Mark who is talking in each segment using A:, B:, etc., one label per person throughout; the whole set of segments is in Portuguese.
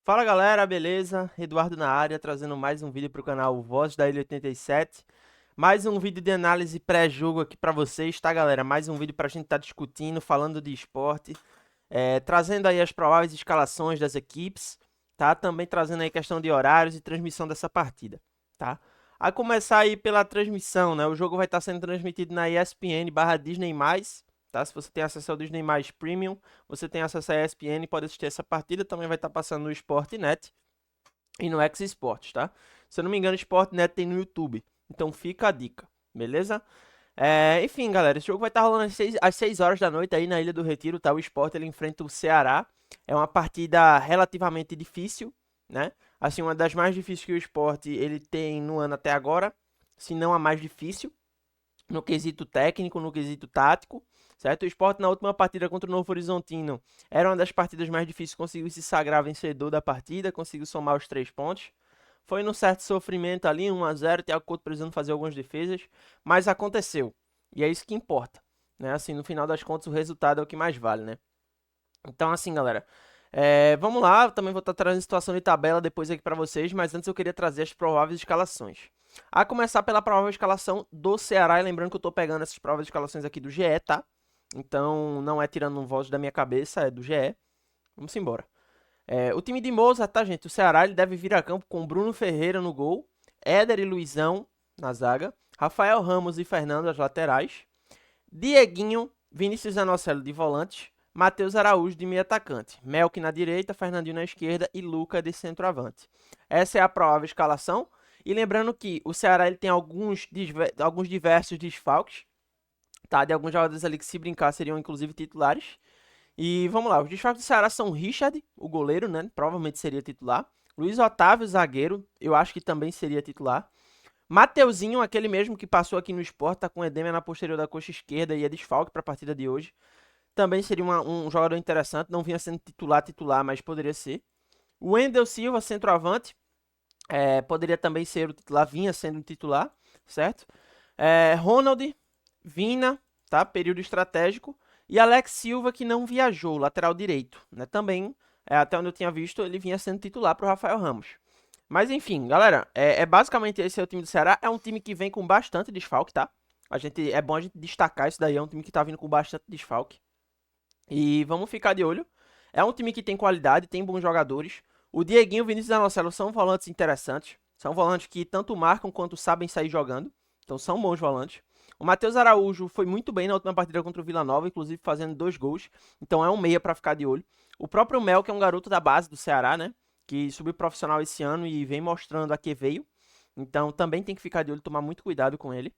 A: Fala galera, beleza? Eduardo na área, trazendo mais um vídeo para o canal Voz da Ilha 87. Mais um vídeo de análise pré-jogo aqui para vocês, tá galera? Mais um vídeo para a gente estar discutindo, falando de esporte, trazendo aí as prováveis escalações das equipes, tá? Também trazendo aí questão de horários e transmissão dessa partida, tá? A começar aí pela transmissão, né? O jogo vai estar sendo transmitido na ESPN/Disney+, tá? Se você tem acesso ao Disney+ Premium, você tem acesso à ESPN, pode assistir essa partida, também vai estar passando no Sportnet e no X Sports, tá? Se eu não me engano, o Sportnet tem no YouTube, então fica a dica, beleza? Enfim, galera, esse jogo vai estar rolando às 6 horas da noite aí na Ilha do Retiro, tá? O Sport ele enfrenta o Ceará, é uma partida relativamente difícil, né? Assim, uma das mais difíceis que o Sport ele tem no ano até agora, se não a mais difícil, no quesito técnico, no quesito tático, certo? O Sport na última partida contra o Novo Horizontino era uma das partidas mais difíceis, conseguiu se sagrar vencedor da partida, conseguiu somar os 3 pontos. Foi num certo sofrimento ali, 1 a 0, Thiago Couto precisando fazer algumas defesas, mas aconteceu. E é isso que importa, né? Assim, no final das contas, o resultado é o que mais vale, né? Então, assim, galera, vamos lá. Eu também vou estar trazendo situação de tabela depois aqui para vocês, mas antes eu queria trazer as prováveis escalações. A começar pela provável escalação do Ceará, e lembrando que eu estou pegando essas prováveis escalações aqui do GE, tá? Então, não é tirando um voz da minha cabeça, é do GE. Vamos embora. O time de Mozart, tá, gente? O Ceará ele deve vir a campo com Bruno Ferreira no gol, Éder e Luizão na zaga, Rafael Ramos e Fernando as laterais, Dieguinho, Vinícius Zanocelo de volante, Matheus Araújo de meio atacante, Melk na direita, Fernandinho na esquerda e Luca de centroavante. Essa é a provável escalação. E lembrando que o Ceará ele tem alguns diversos desfalques, tá? De alguns jogadores ali que, se brincar, seriam inclusive titulares. E vamos lá, os desfalques do Ceará são Richard, o goleiro, né? Provavelmente seria titular. Luiz Otávio, zagueiro, eu acho que também seria titular. Mateuzinho, aquele mesmo que passou aqui no Sport, tá com edema na posterior da coxa esquerda e é desfalque para a partida de hoje. Também seria um jogador interessante, não vinha sendo titular, mas poderia ser. O Wendel Silva, centroavante, poderia também ser o titular, vinha sendo o titular, certo? Ronald, Vina, tá? Período estratégico. E Alex Silva, que não viajou, lateral direito, né? Também, até onde eu tinha visto, ele vinha sendo titular para o Rafael Ramos. Mas enfim, galera, basicamente esse é o time do Ceará. É um time que vem com bastante desfalque, tá? É bom a gente destacar isso daí. É um time que tá vindo com bastante desfalque. E vamos ficar de olho. É um time que tem qualidade, tem bons jogadores. O Dieguinho e o Vinícius Zanocelo são volantes interessantes. São volantes que tanto marcam quanto sabem sair jogando. Então são bons volantes. O Matheus Araújo foi muito bem na última partida contra o Vila Nova, inclusive fazendo 2 gols. Então é um meia para ficar de olho. O próprio Mel, que é um garoto da base do Ceará, né? Que subiu profissional esse ano e vem mostrando a que veio. Então também tem que ficar de olho, tomar muito cuidado com ele.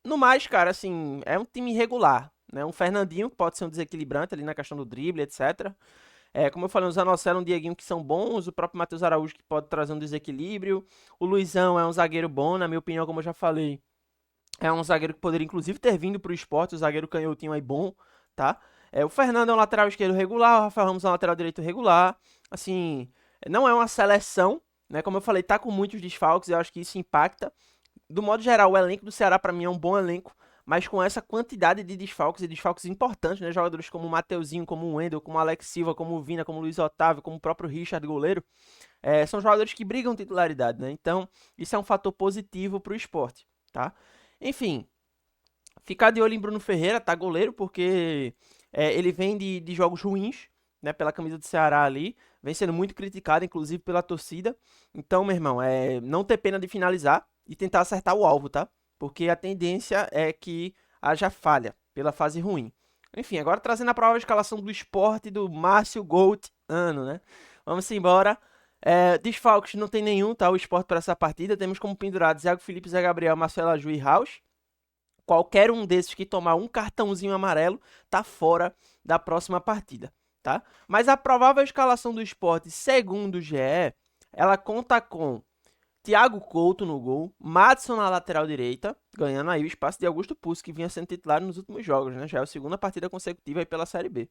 A: No mais, cara, assim, é um time irregular, né? Um Fernandinho que pode ser um desequilibrante ali na questão do drible, etc. Como eu falei, o Zanocelo e um Dieguinho que são bons, o próprio Matheus Araújo que pode trazer um desequilíbrio. O Luizão é um zagueiro bom, na minha opinião, como eu já falei. É um zagueiro que poderia inclusive ter vindo pro esporte, o zagueiro canhotinho aí bom, tá? O Fernando é um lateral esquerdo regular, o Rafael Ramos é um lateral direito regular. Assim, não é uma seleção, né? Como eu falei, tá com muitos desfalques, eu acho que isso impacta. Do modo geral, o elenco do Ceará para mim é um bom elenco, mas com essa quantidade de desfalques e desfalques importantes, né? Jogadores como o Mateuzinho, como o Wendel, como o Alex Silva, como o Vina, como o Luiz Otávio, como o próprio Richard, goleiro, são jogadores que brigam titularidade, né? Então, isso é um fator positivo para o esporte, tá? Enfim, ficar de olho em Bruno Ferreira, tá? Goleiro, porque ele vem de jogos ruins, né? Pela camisa do Ceará ali, vem sendo muito criticado, inclusive pela torcida. Então, meu irmão, não ter pena de finalizar e tentar acertar o alvo, tá? Porque a tendência é que haja falha pela fase ruim. Enfim, agora trazendo a prova de escalação do esporte do Márcio Gold ano, né? Vamos embora. Desfalques não tem nenhum, tá? O esporte para essa partida. Temos como pendurados Iago Felipe, Zé Gabriel, Marcelo Aju e Raus. Qualquer um desses que tomar um cartãozinho amarelo tá fora da próxima partida, tá? Mas a provável escalação do esporte, segundo o GE, ela conta com Thiago Couto no gol, Madison na lateral direita, ganhando aí o espaço de Augusto Pucci, que vinha sendo titular nos últimos jogos, né? Já é a segunda partida consecutiva aí pela Série B.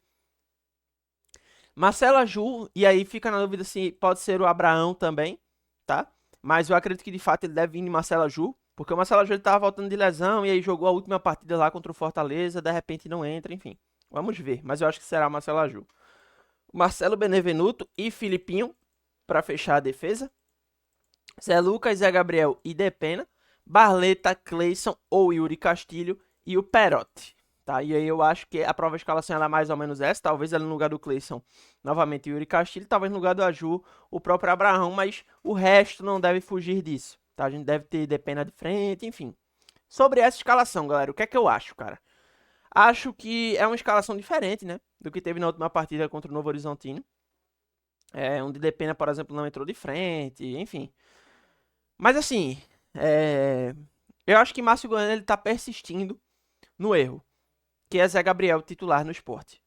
A: Marcelo Aju, e aí fica na dúvida se pode ser o Abraão também, tá? Mas eu acredito que de fato ele deve vir de Marcelo Aju, porque o Marcelo Aju ele tava voltando de lesão e aí jogou a última partida lá contra o Fortaleza, de repente não entra, enfim. Vamos ver, mas eu acho que será o Marcelo Aju. Marcelo Benevenuto e Filipinho para fechar a defesa. Zé Lucas, Zé Gabriel e Depena. Barleta, Cleison ou Yuri Castilho e o Perotti. Tá? E aí eu acho que a prova de escalação ela é mais ou menos essa. Talvez ela no lugar do Cleison, novamente o Yuri Castilho. Talvez no lugar do Aju, o próprio Abraão. Mas o resto não deve fugir disso. Tá? A gente deve ter Depena de frente, enfim. Sobre essa escalação, galera, o que é que eu acho, cara? Acho que é uma escalação diferente, né? Do que teve na última partida contra o Novo Horizontino. Onde Depena, por exemplo, não entrou de frente, enfim. Mas assim, eu acho que Márcio Goiano ele tá persistindo no erro, que é Zé Gabriel titular no esporte.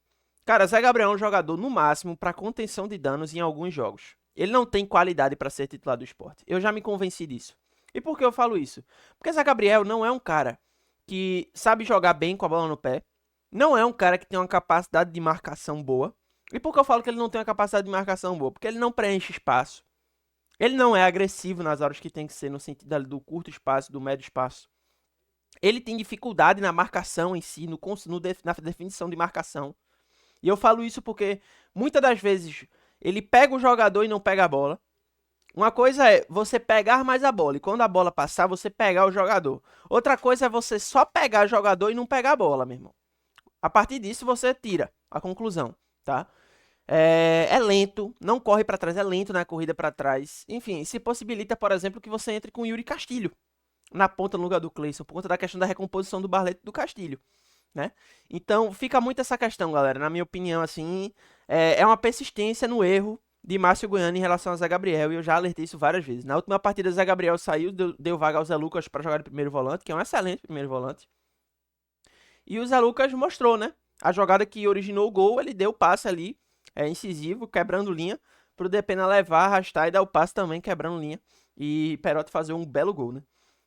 A: Cara, Zé Gabriel é um jogador no máximo para contenção de danos em alguns jogos. Ele não tem qualidade para ser titular do esporte. Eu já me convenci disso. E por que eu falo isso? Porque Zé Gabriel não é um cara que sabe jogar bem com a bola no pé. Não é um cara que tem uma capacidade de marcação boa. E por que eu falo que ele não tem uma capacidade de marcação boa? Porque ele não preenche espaço. Ele não é agressivo nas horas que tem que ser, no sentido do curto espaço, do médio espaço. Ele tem dificuldade na marcação em si, na definição de marcação. E eu falo isso porque muitas das vezes ele pega o jogador e não pega a bola. Uma coisa é você pegar mais a bola e quando a bola passar você pegar o jogador. Outra coisa é você só pegar o jogador e não pegar a bola, meu irmão. A partir disso você tira a conclusão, tá? É lento, não corre para trás, é lento na corrida para trás. Enfim, se possibilita, por exemplo, que você entre com o Yuri Castilho na ponta no lugar do Cleison, por conta da questão da recomposição do Barleto e do Castilho, né? Então, fica muito essa questão, galera. Na minha opinião, assim, é uma persistência no erro de Márcio Goiano em relação a Zé Gabriel, e eu já alertei isso várias vezes. Na última partida, Zé Gabriel saiu, deu vaga ao Zé Lucas para jogar de primeiro volante, que é um excelente primeiro volante. E o Zé Lucas mostrou, né? A jogada que originou o gol, ele deu o passe ali, incisivo, quebrando linha, pro Depena levar, arrastar e dar o passe também, quebrando linha. E Perotti fazer um belo gol, né?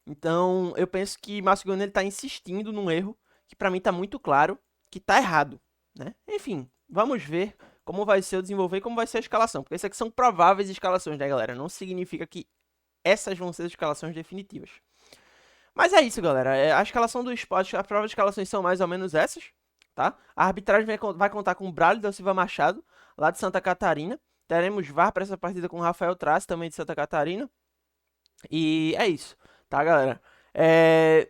A: Então, eu penso que Márcio Goiano ele tá insistindo num erro que pra mim tá muito claro que tá errado, né? Enfim, vamos ver como vai ser o desenvolver e como vai ser a escalação, porque essas aqui são prováveis escalações, né, galera? Não significa que essas vão ser as escalações definitivas. Mas é isso, galera. A escalação do esporte, as provas de escalações são mais ou menos essas, tá? A arbitragem vai contar com o Braulio da Silva Machado, lá de Santa Catarina. Teremos VAR para essa partida com o Rafael Trace, também de Santa Catarina. E é isso, tá, galera?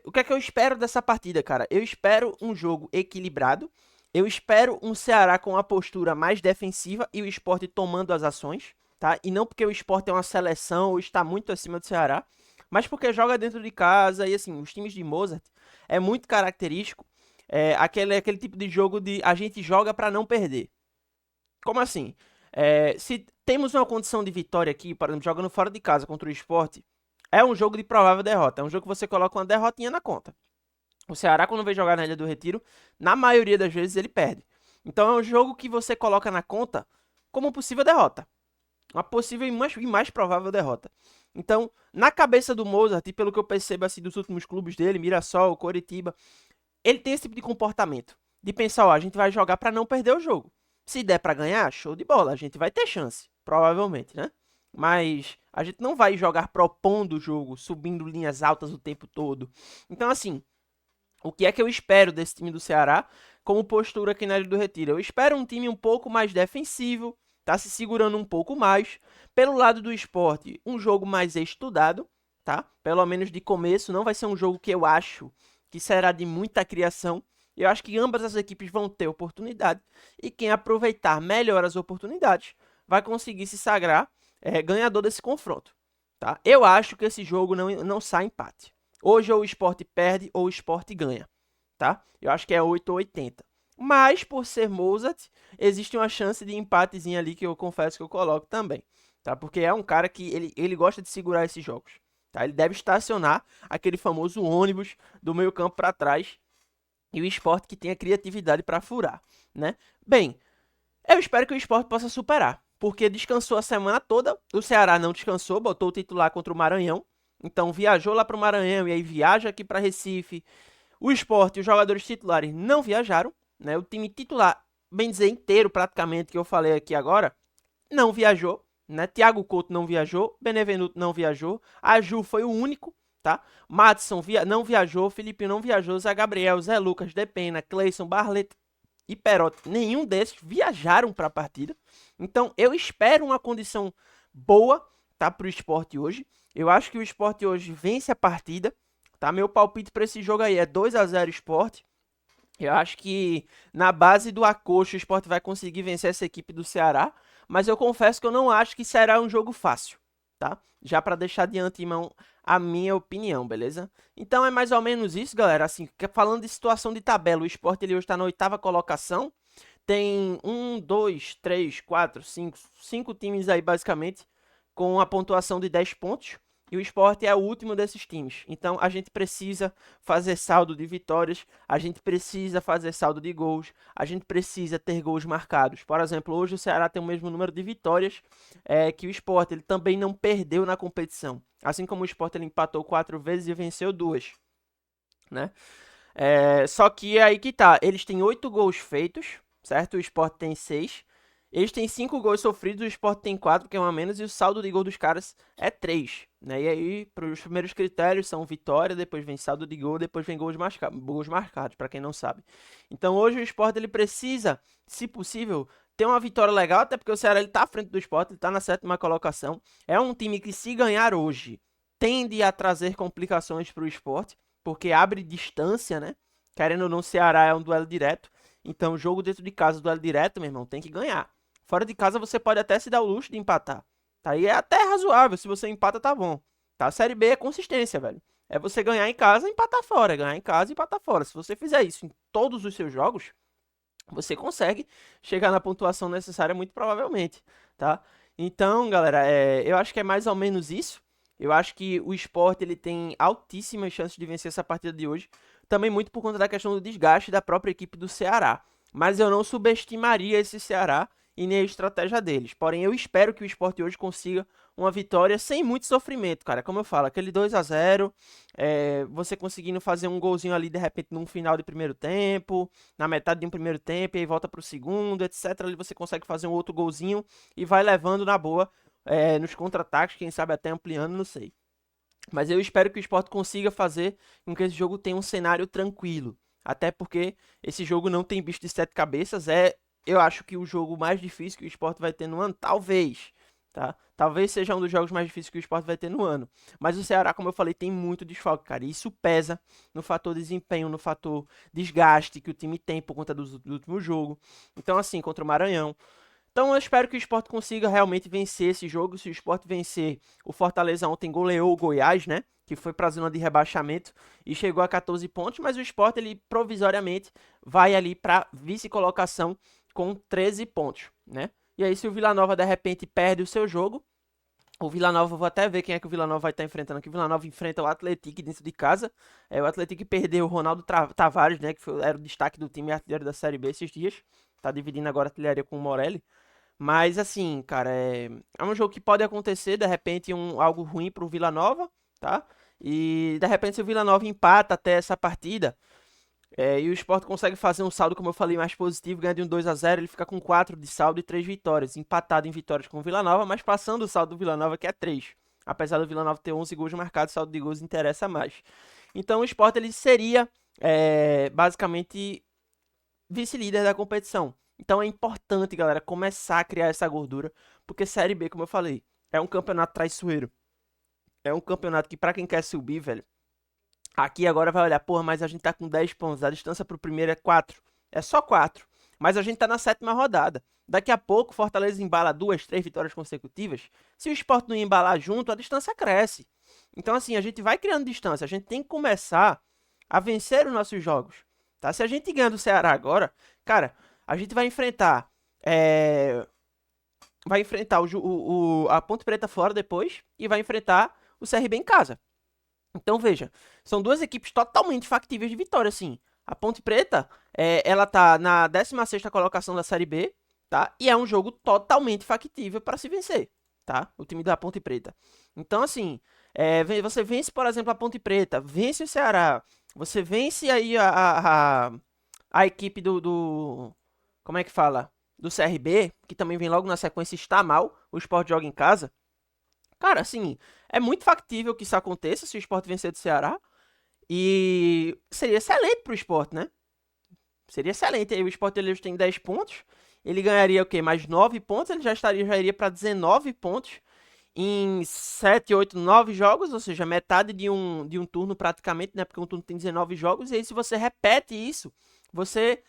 A: O que é que eu espero dessa partida, cara? Eu espero um jogo equilibrado. Eu espero um Ceará com a postura mais defensiva e o Sport tomando as ações, tá? E não porque o Sport é uma seleção ou está muito acima do Ceará, mas porque joga dentro de casa e assim, os times de Mozart é muito característico. Aquele tipo de jogo de a gente joga para não perder. Como assim? Se temos uma condição de vitória aqui, por exemplo, jogando fora de casa contra o Sport, é um jogo de provável derrota. É um jogo que você coloca uma derrotinha na conta. O Ceará, quando vem jogar na Ilha do Retiro, na maioria das vezes ele perde. Então é um jogo que você coloca na conta como possível derrota. Uma possível e mais provável derrota. Então, na cabeça do Mozart, e pelo que eu percebo assim, dos últimos clubes dele, Mirassol, Coritiba, ele tem esse tipo de comportamento. De pensar, ó, a gente vai jogar para não perder o jogo. Se der para ganhar, show de bola, a gente vai ter chance, provavelmente, né? Mas a gente não vai jogar propondo o jogo, subindo linhas altas o tempo todo. Então, assim, o que é que eu espero desse time do Ceará como postura aqui na Ilha do Retiro? Eu espero um time um pouco mais defensivo, tá se segurando um pouco mais. Pelo lado do esporte, um jogo mais estudado, tá? Pelo menos de começo, não vai ser um jogo que eu acho que será de muita criação. Eu acho que ambas as equipes vão ter oportunidade e quem aproveitar melhor as oportunidades vai conseguir se sagrar ganhador desse confronto, tá? Eu acho que esse jogo não sai empate. Hoje ou o esporte perde ou o esporte ganha, tá? Eu acho que é 8 ou 80. Mas, por ser Mozart, existe uma chance de empatezinho ali que eu confesso que eu coloco também, tá? Porque é um cara que ele gosta de segurar esses jogos, tá? Ele deve estacionar aquele famoso ônibus do meio campo para trás e o esporte que tem a criatividade para furar, né? Bem, eu espero que o esporte possa superar, porque descansou a semana toda, o Ceará não descansou, botou o titular contra o Maranhão, então viajou lá para o Maranhão e aí viaja aqui para Recife. O Sport e os jogadores titulares não viajaram, né? O time titular, bem dizer, inteiro praticamente, que eu falei aqui agora, não viajou, né? Thiago Couto não viajou, Benevenuto não viajou, Aju foi o único, tá? Madison não viajou, Felipe não viajou, Zé Gabriel, Zé Lucas, Depena, Cleison, Barleta e Perotti, nenhum desses viajaram para a partida. Então eu espero uma condição boa, tá, para o Sport hoje. Eu acho que o Sport hoje vence a partida, tá? Meu palpite para esse jogo aí é 2-0 Sport. Eu acho que na base do acocho o Sport vai conseguir vencer essa equipe do Ceará, mas eu confesso que eu não acho que será um jogo fácil, tá? Já para deixar de antemão a minha opinião, beleza? Então é mais ou menos isso, galera. Assim, falando de situação de tabela, o Sport ele hoje está na 8ª colocação. Tem 5 times aí basicamente com a pontuação de 10 pontos. E o Sport é o último desses times. Então a gente precisa fazer saldo de vitórias, a gente precisa fazer saldo de gols, a gente precisa ter gols marcados. Por exemplo, hoje o Ceará tem o mesmo número de vitórias que o Sport. Ele também não perdeu na competição. Assim como o Sport ele empatou 4 vezes e venceu 2, né? Só que é aí que tá. Eles têm 8 gols feitos, certo? O Sport tem 6. Eles têm 5 gols sofridos, o Sport tem 4, que é um a menos, e o saldo de gol dos caras é 3. Né? E aí, os primeiros critérios são vitória, depois vem saldo de gol, depois vem gols marcados, para quem não sabe. Então hoje o Sport ele precisa, se possível, ter uma vitória legal, até porque o Ceará ele tá à frente do Sport, ele tá na 7ª colocação. É um time que, se ganhar hoje, tende a trazer complicações para o Sport, porque abre distância, né? Querendo ou não, o Ceará é um duelo direto. Então, jogo dentro de casa, duelo direto, meu irmão, tem que ganhar. Fora de casa, você pode até se dar o luxo de empatar. Tá? E é até razoável. Se você empata, tá bom. Tá? A Série B é consistência, velho. É você ganhar em casa e empatar fora. Ganhar em casa e empatar fora. Se você fizer isso em todos os seus jogos, você consegue chegar na pontuação necessária muito provavelmente, tá? Então, galera, eu acho que é mais ou menos isso. Eu acho que o Sport ele tem altíssimas chances de vencer essa partida de hoje. Também muito por conta da questão do desgaste da própria equipe do Ceará. Mas eu não subestimaria esse Ceará e nem a estratégia deles. Porém, eu espero que o Sport hoje consiga uma vitória sem muito sofrimento, cara. Como eu falo, aquele 2-0, você conseguindo fazer um golzinho ali de repente num final de primeiro tempo, na metade de um primeiro tempo, e aí volta pro segundo, etc. Ali você consegue fazer um outro golzinho e vai levando na boa nos contra-ataques, quem sabe até ampliando, não sei. Mas eu espero que o Sport consiga fazer com que esse jogo tenha um cenário tranquilo. Até porque esse jogo não tem bicho de 7 cabeças. Eu acho que o jogo mais difícil que o Sport vai ter no ano, talvez. Tá? Talvez seja um dos jogos mais difíceis que o Sport vai ter no ano. Mas o Ceará, como eu falei, tem muito desfalque, cara. E isso pesa no fator desempenho, no fator desgaste que o time tem por conta do último jogo. Então, assim, contra o Maranhão. Então eu espero que o Sport consiga realmente vencer esse jogo. Se o Sport vencer, o Fortaleza ontem goleou o Goiás, né? Que foi para a zona de rebaixamento e chegou a 14 pontos, mas o Sport ele provisoriamente vai ali para vice-colocação com 13 pontos, né? E aí se o Vila Nova de repente perde o seu jogo, o Vila Nova, vou até ver quem é que o Vila Nova vai estar enfrentando aqui. O Vila Nova enfrenta o Atlético dentro de casa. O Atlético perdeu o Ronaldo Tavares, né? Que era o destaque do time artilheiro da Série B esses dias. Tá dividindo agora a artilharia com o Morelli. Mas assim, cara, é um jogo que pode acontecer, de repente, algo ruim pro Vila Nova, tá? E de repente, se o Vila Nova empata até essa partida, e o Sport consegue fazer um saldo, como eu falei, mais positivo, ganha de um 2-0, ele fica com 4 de saldo e 3 vitórias, empatado em vitórias com o Vila Nova, mas passando o saldo do Vila Nova, que é 3. Apesar do Vila Nova ter 11 gols marcados, o saldo de gols interessa mais. Então o Sport ele seria basicamente vice-líder da competição. Então é importante, galera, começar a criar essa gordura, porque Série B, como eu falei, é um campeonato traiçoeiro. É um campeonato que, pra quem quer subir, velho, aqui agora vai olhar, porra, mas a gente tá com 10 pontos, a distância pro primeiro é 4. É só 4. Mas a gente tá na 7ª rodada. Daqui a pouco, Fortaleza embala 2, 3 vitórias consecutivas. Se o Sport não embalar junto, a distância cresce. Então, assim, a gente vai criando distância. A gente tem que começar a vencer os nossos jogos. Tá? Se a gente ganhar do Ceará agora, cara, a gente vai enfrentar. Vai enfrentar a Ponte Preta fora depois e vai enfrentar o CRB em casa. Então veja, são duas equipes totalmente factíveis de vitória, assim. A Ponte Preta, ela tá na 16ª colocação da Série B, tá? E é um jogo totalmente factível para se vencer, tá? O time da Ponte Preta. Então, assim, você vence, por exemplo, a Ponte Preta, vence o Ceará, você vence aí a equipe como é que fala? Do CRB, que também vem logo na sequência, está mal, o Sport joga em casa. Cara, assim, é muito factível que isso aconteça se o Sport vencer do Ceará. E seria excelente pro Sport, né? Seria excelente. Aí o Sport ele hoje tem 10 pontos. Ele ganharia o quê? Mais 9 pontos. Ele já iria para 19 pontos em 7, 8, 9 jogos, ou seja, metade de um turno praticamente, né? Porque um turno tem 19 jogos. E aí, se você repete isso, você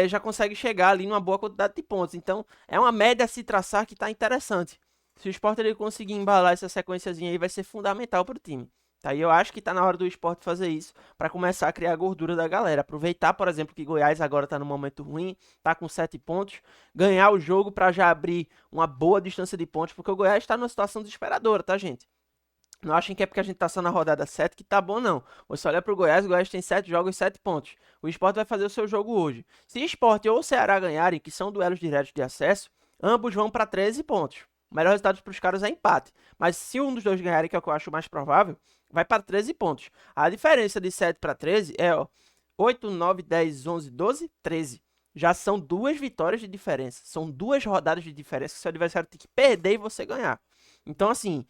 A: já consegue chegar ali numa boa quantidade de pontos. Então, é uma média a se traçar que está interessante. Se o Sport ele conseguir embalar essa sequenciazinha aí, vai ser fundamental para o time. Tá? E eu acho que está na hora do Sport fazer isso para começar a criar a gordura da galera. Aproveitar, por exemplo, que Goiás agora está no momento ruim, está com 7 pontos, ganhar o jogo para já abrir uma boa distância de pontos, porque o Goiás está numa situação desesperadora, tá, gente? Não achem que é porque a gente tá só na rodada 7 que tá bom, não. Você olha pro Goiás, o Goiás tem 7 jogos e 7 pontos. O Sport vai fazer o seu jogo hoje. Se Sport ou o Ceará ganharem, que são duelos diretos de acesso, ambos vão para 13 pontos. O melhor resultado para os caras é empate. Mas se um dos dois ganharem, que é o que eu acho mais provável, vai para 13 pontos. A diferença de 7 para 13 é 8, 9, 10, 11, 12, 13. Já são 2 vitórias de diferença. São 2 rodadas de diferença que seu adversário tem que perder e você ganhar. Então, assim,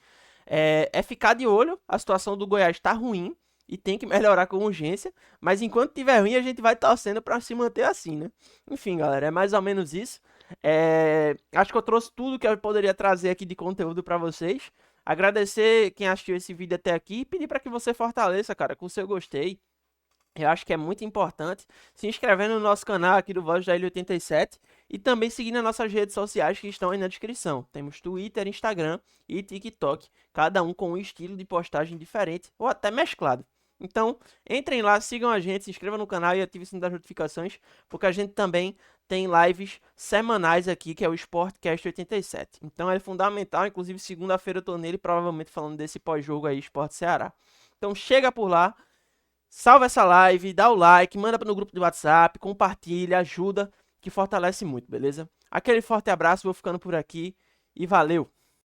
A: ficar de olho. A situação do Goiás está ruim e tem que melhorar com urgência. Mas enquanto estiver ruim, a gente vai torcendo para se manter assim, né? Enfim, galera, é mais ou menos isso. Acho que eu trouxe tudo que eu poderia trazer aqui de conteúdo para vocês. Agradecer quem assistiu esse vídeo até aqui e pedir para que você fortaleça, cara, com o seu gostei. Eu acho que é muito importante se inscrevendo no nosso canal aqui do Voz da Ilha 87 e também seguindo as nossas redes sociais que estão aí na descrição. Temos Twitter, Instagram e TikTok, cada um com um estilo de postagem diferente ou até mesclado. Então, entrem lá, sigam a gente, se inscrevam no canal e ativem o sininho das notificações, porque a gente também tem lives semanais aqui, que é o Sportcast 87. Então é fundamental, inclusive segunda-feira eu tô nele, provavelmente falando desse pós-jogo aí, Sport Ceará. Então chega por lá. Salva essa live, dá o like, manda no grupo de WhatsApp, compartilha, ajuda, que fortalece muito, beleza? Aquele forte abraço, vou ficando por aqui e valeu!